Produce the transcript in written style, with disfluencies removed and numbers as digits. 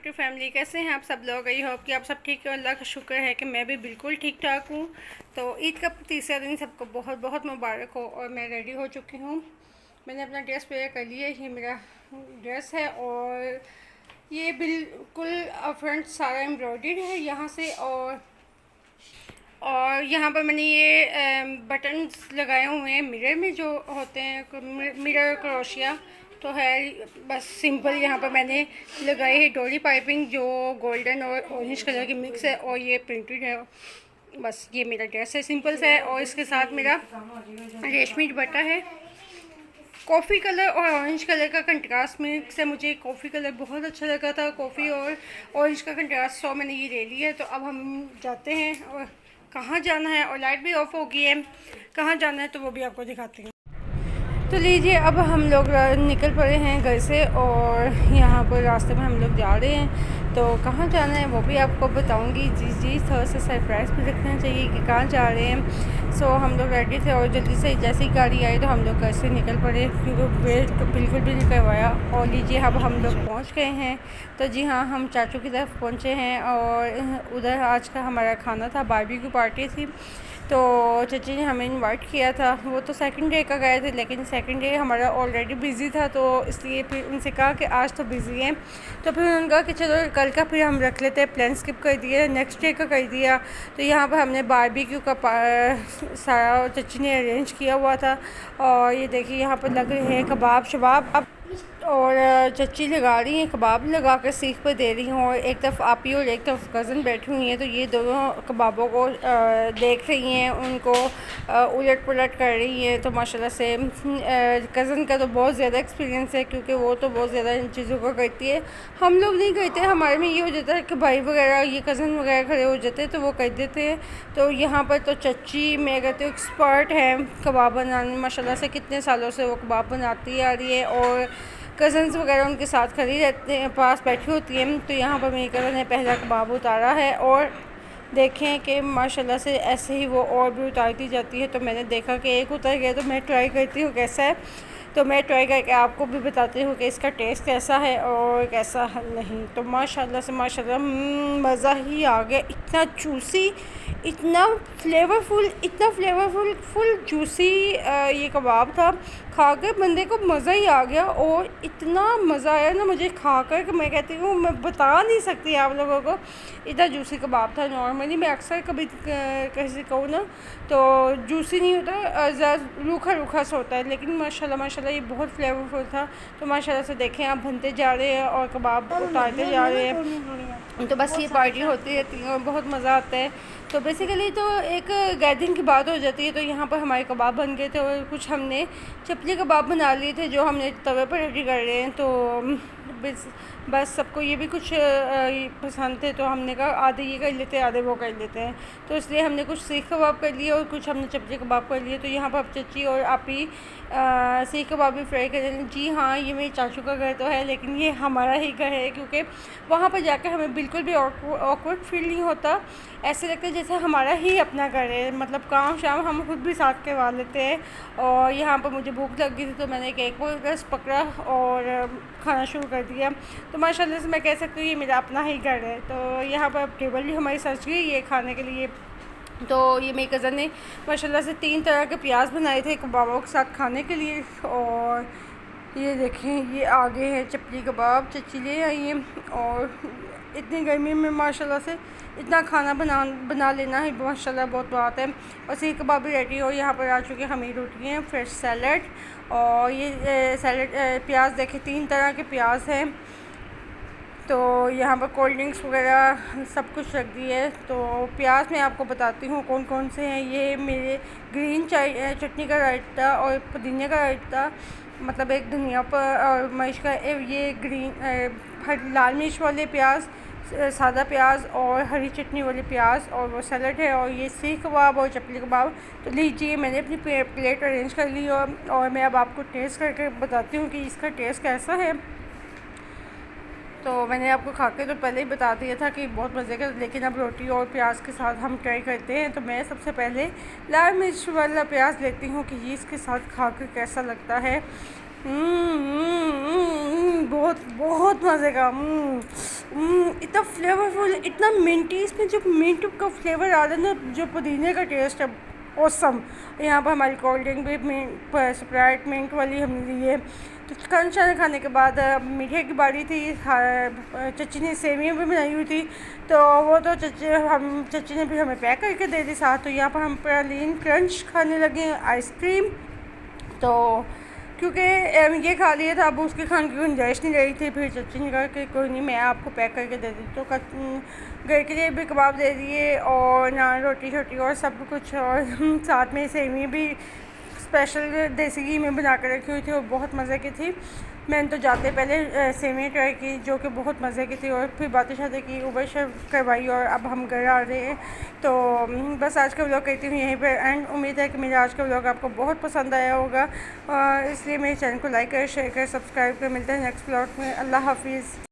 To family. कैसे हैं आप सब लोग? आई होप कि आप सब ठीक है। अल्लाह का शुक्र है कि मैं भी बिल्कुल ठीक ठाक हूँ। तो ईद का तीसरा दिन सबको बहुत बहुत मुबारक हो। और मैं रेडी हो चुकी हूँ। मैंने अपना ड्रेस वेयर कर लिया। ये मेरा ड्रेस है और ये बिल्कुल फ्रंट सारा एम्ब्रॉयडर्ड है यहाँ से। और यहाँ पर मैंने ये बटन्स लगाए हुए हैं मिरर में, जो होते हैं मिरर क्रोशिया तो है। बस सिंपल यहाँ पर मैंने लगाई है डोरी पाइपिंग, जो गोल्डन और ऑरेंज कलर की मिक्स है और ये प्रिंटेड है। बस ये मेरा ड्रेस है, सिंपल सा है। और इसके साथ मेरा रेशमी दुपट्टा है। कॉफ़ी कलर और ऑरेंज कलर का कंट्रास्ट मिक्स है। मुझे कॉफ़ी कलर बहुत अच्छा लगा था, कॉफ़ी और ऑरेंज का कंट्रास्ट, सो मैंने ये ले लिया है। तो अब हम जाते हैं और कहाँ जाना है, और लाइट भी ऑफ हो गई है। कहाँ जाना है तो वो भी आपको दिखाती हूँ। तो लीजिए, अब हम लोग निकल पड़े हैं घर से और यहाँ पर रास्ते में हम लोग जा रहे हैं। तो कहाँ जाना है वो भी आपको बताऊंगी। जी थोड़ा सा सरप्राइज़ भी रखना चाहिए कि कहाँ जा रहे हैं। सो हम लोग रेडी थे और जल्दी से जैसे ही गाड़ी आई तो हम लोग घर से निकल पड़े, क्योंकि वेट तो बिल्कुल भी नहीं करवाया। और लीजिए, अब हम लोग पहुँच गए हैं। तो जी हाँ, हम चाचू की तरफ पहुँचे हैं और उधर आज का हमारा खाना था, बारबेक्यू पार्टी थी। तो चाची ने हमें इनवाइट किया था। वो तो सेकंड डे का गए थे, लेकिन सेकंड डे हमारा ऑलरेडी बिज़ी था, तो इसलिए फिर उनसे कहा कि आज तो बिज़ी है। तो फिर उन्होंने कहा कि चलो कल का फिर हम रख लेते हैं। प्लान स्किप कर दिया, नेक्स्ट डे का कर दिया। तो यहाँ पर हमने बारबेक्यू का सारा चाची ने अरेंज किया हुआ था। और ये देखिए, यहाँ पर लग रहे हैं कबाब शबाब। अब और चच्ची लगा रही हैं, कबाब लगा कर सीख पर दे रही हूँ। और एक तरफ आपी और एक तरफ कज़न बैठी हुई हैं। तो ये दोनों कबाबों को देख रही हैं, उनको उलट पुलट कर रही हैं। तो माशाल्लाह से कज़न का तो बहुत ज़्यादा एक्सपीरियंस है, क्योंकि वो तो बहुत ज़्यादा इन चीज़ों को करती है। हम लोग नहीं करते, हमारे में ये हो जाता है कि भाई वगैरह, ये कज़न वगैरह खड़े हो जाते हैं तो वो कर देते हैं। तो यहाँ पर तो चच्ची मैं कहती हूँ एक्सपर्ट है कबाब बनाने। माशाल्लाह से कितने सालों से वो कबाब बनाती आ रही है। और कज़न्स वगैरह उनके साथ खड़ी रहते हैं, पास बैठी होती हैं। तो यहाँ पर मेरी कज़न ने पहला कबाब उतारा है और देखें कि माशाल्लाह से ऐसे ही वो और भी उतारती जाती है। तो मैंने देखा कि एक उतर गया, तो मैं ट्राई करती हूँ कैसा है। तो मैं ट्राई करके आपको भी बताती हूँ कि इसका टेस्ट कैसा है और कैसा नहीं। तो माशाल्लाह से माशाल्लाह मज़ा ही आ गया। इतना जूसी, इतना फ्लेवरफुल फुल जूसी ये कबाब था। खा कर बंदे को मज़ा ही आ गया। और इतना मज़ा आया ना मुझे खा कर कि मैं कहती हूँ मैं बता नहीं सकती आप लोगों को, इतना जूसी कबाब था। नॉर्मली मैं अक्सर कभी कैसे कहूँ ना, तो जूसी नहीं होता, ज़्यादा रूखा रूखा सा होता है, लेकिन माशाल्लाह ये बहुत फ्लेवरफुल था। तो माशाल्लाह से देखें, आप बनते जा रहे हैं और कबाब उतारते जा रहे हैं। तो बस ये पार्टी होती रहती है और बहुत मज़ा आता है। तो बेसिकली तो एक गैदरिंग की बात हो जाती है। तो यहाँ पर हमारे कबाब बन गए थे और कुछ हमने चपली कबाब बना लिए थे, जो हमने तवे पर रेडी कर रहे हैं। तो बस सबको ये भी कुछ पसंद थे, तो हमने कहा आधे ये कर लेते हैं, आधे वो कर लेते हैं। तो इसलिए हमने कुछ सीख कबाब कर लिए और कुछ हमने चपली कबाब कर लिए। तो यहाँ पर चच्ची और आपी सीख कबाब भी फ्राई कर लें। जी हाँ, ये मेरे चाचू का घर तो है, लेकिन ये हमारा ही घर है, क्योंकि वहाँ पर जाकर हमें बिल्कुल भी ऑकवर्ड फील नहीं होता। ऐसे लगता है जैसे हमारा ही अपना घर है। मतलब काम शाम हम खुद भी साथ करवा लेते हैं। और यहाँ पर मुझे भूख लग गई थी, तो मैंने एक बस पकड़ा और खाना शुरू कर दिया। तो माशाल्लाह से मैं कह सकती हूँ ये मेरा अपना ही घर है। तो यहाँ पर टेबल भी हमारी सज गई है खाने के लिए। तो ये मेरी कज़न ने माशाल्लाह से 3 तरह के प्याज बनाए थे कबाबों के साथ खाने के लिए। और ये देखें, ये आगे है चपली कबाब, चच्ची ले आई है। और इतनी गर्मी में माशाल्लाह से इतना खाना बना लेना है माशाल्लाह बहुत बात है। और सीख कबाब भी रेडी हो। यहाँ पर आ चुके हमें रोटियाँ, फ्रेश सैलड, और ये सैलड प्याज देखें 3 तरह के प्याज हैं। तो यहाँ पर कोल्ड ड्रिंक्स वगैरह सब कुछ रख दी है। तो प्याज मैं आपको बताती हूँ कौन कौन से हैं। ये मेरे ग्रीन चटनी का रायता और पुदीने का रायता, मतलब एक धनिया पर और मिर्च का, ये ग्रीन लाल मिर्च वाले प्याज, सादा प्याज और हरी चटनी वाले प्याज, और वो सैलड है। और ये सीख कबाब और चपली कबाब। तो लीजिए, मैंने अपनी प्लेट अरेंज कर ली और मैं अब आपको टेस्ट करके बताती हूँ कि इसका टेस्ट कैसा है। तो मैंने आपको खा के तो पहले ही बता दिया था कि बहुत मज़े का, लेकिन अब रोटी और प्याज के साथ हम ट्राई करते हैं। तो मैं सबसे पहले लाल मिर्च वाला प्याज लेती हूँ कि ये इसके साथ खा के कैसा लगता है। बहुत बहुत मज़े का। इतना फ्लेवरफुल, इतना मिंटी, इसमें जो मिंट का फ्लेवर आ रहा है ना, जो पुदीने का टेस्ट है, औसम। यहाँ पर हमारी कोल्ड ड्रिंक भी मिंट स्प्राइट मिंट वाली हमने ली है। तो खाना खाने के बाद मीठे की बारी थी। चची ने सेवियाँ भी बनाई हुई थी, तो वो तो चची ने भी हमें पैक करके दे दी साथ। तो यहाँ पर हम प्रालीन क्रंच खाने लगे, आइसक्रीम। तो क्योंकि ये खा लिया था, अब उसके खाने की गुंजाइश नहीं रही थी। फिर चची ने कहा कि कोई नहीं, मैं आपको पैक करके दे दी। तो घर के लिए भी कबाब दे दिए, और नान रोटी छोटी और सब कुछ, और साथ में सेवी भी स्पेशल देसी घी में बना कर रखी हुई थी, और बहुत मज़े की थी। मैंने तो जाते पहले सेवियाँ ट्राई की, जो कि बहुत मज़े की थी, और फिर बातें शातें की, उबर करवाई, और अब हम घर आ रहे हैं। तो बस आज का व्लॉग कहती हूँ यहीं पर एंड। उम्मीद है कि मेरा आज का व्लॉग आपको बहुत पसंद आया होगा, इसलिए मेरे चैनल को लाइक करें, शेयर करें, सब्सक्राइब करें। मिलते हैं नेक्स्ट व्लॉग में। अल्लाह हाफिज़।